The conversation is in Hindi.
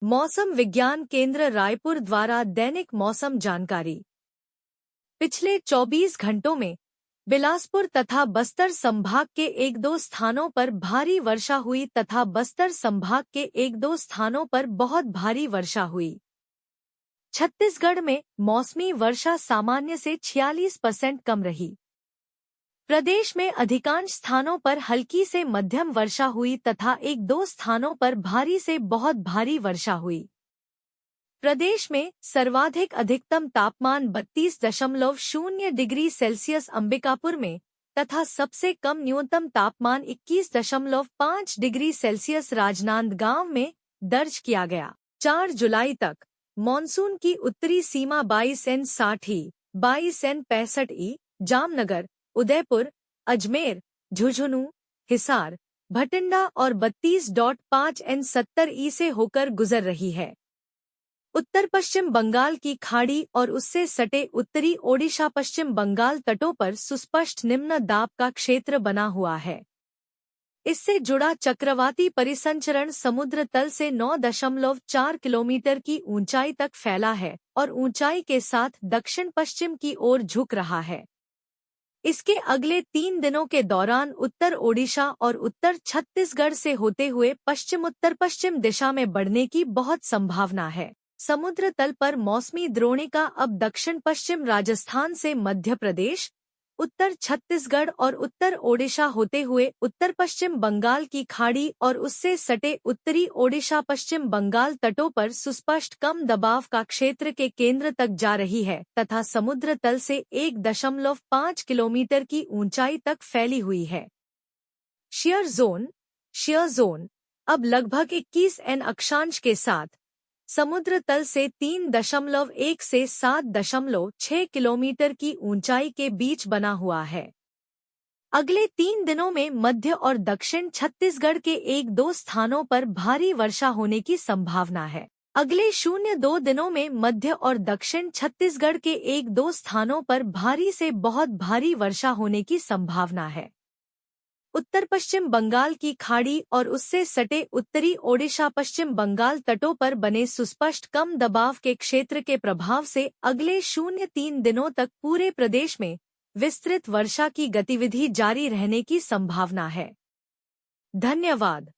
मौसम विज्ञान केंद्र रायपुर द्वारा दैनिक मौसम जानकारी। पिछले 24 घंटों में बिलासपुर तथा बस्तर संभाग के एक दो स्थानों पर भारी वर्षा हुई तथा बस्तर संभाग के एक दो स्थानों पर बहुत भारी वर्षा हुई। छत्तीसगढ़ में मौसमी वर्षा सामान्य से 46% कम रही। प्रदेश में अधिकांश स्थानों पर हल्की से मध्यम वर्षा हुई तथा एक दो स्थानों पर भारी से बहुत भारी वर्षा हुई। प्रदेश में सर्वाधिक अधिकतम तापमान 32.0 डिग्री सेल्सियस अंबिकापुर में तथा सबसे कम न्यूनतम तापमान 21.5 डिग्री सेल्सियस राजनांदगांव में दर्ज किया गया। 4 जुलाई तक मॉनसून की उत्तरी सीमा 22N60 22N65 जामनगर, उदयपुर, अजमेर, झुंझुनू, हिसार, भटिंडा और 32.5N70 से होकर गुजर रही है। उत्तर पश्चिम बंगाल की खाड़ी और उससे सटे उत्तरी ओडिशा पश्चिम बंगाल तटों पर सुस्पष्ट निम्न दाब का क्षेत्र बना हुआ है। इससे जुड़ा चक्रवाती परिसंचरण समुद्र तल से 9.4 किलोमीटर की ऊंचाई तक फैला है और ऊंचाई के साथ दक्षिण पश्चिम की ओर झुक रहा है। इसके अगले 3 दिनों के दौरान उत्तर ओडिशा और उत्तर छत्तीसगढ़ से होते हुए पश्चिम उत्तर पश्चिम दिशा में बढ़ने की बहुत संभावना है। समुद्र तल पर मौसमी द्रोणिका अब दक्षिण पश्चिम राजस्थान से मध्य प्रदेश, उत्तर छत्तीसगढ़ और उत्तर ओडिशा होते हुए उत्तर पश्चिम बंगाल की खाड़ी और उससे सटे उत्तरी ओडिशा पश्चिम बंगाल तटों पर सुस्पष्ट कम दबाव का क्षेत्र के केंद्र तक जा रही है तथा समुद्र तल से 1.5 किलोमीटर की ऊंचाई तक फैली हुई है। शियर जोन अब लगभग 21N अक्षांश के साथ समुद्र तल से 3.1 से 7.6 किलोमीटर की ऊंचाई के बीच बना हुआ है। अगले 3 दिनों में मध्य और दक्षिण छत्तीसगढ़ के एक दो स्थानों पर भारी वर्षा होने की संभावना है। अगले 0-2 दिनों में मध्य और दक्षिण छत्तीसगढ़ के एक दो स्थानों पर भारी से बहुत भारी वर्षा होने की संभावना है। उत्तर पश्चिम बंगाल की खाड़ी और उससे सटे उत्तरी ओडिशा पश्चिम बंगाल तटों पर बने सुस्पष्ट कम दबाव के क्षेत्र के प्रभाव से अगले 0-3 दिनों तक पूरे प्रदेश में विस्तृत वर्षा की गतिविधि जारी रहने की संभावना है। धन्यवाद।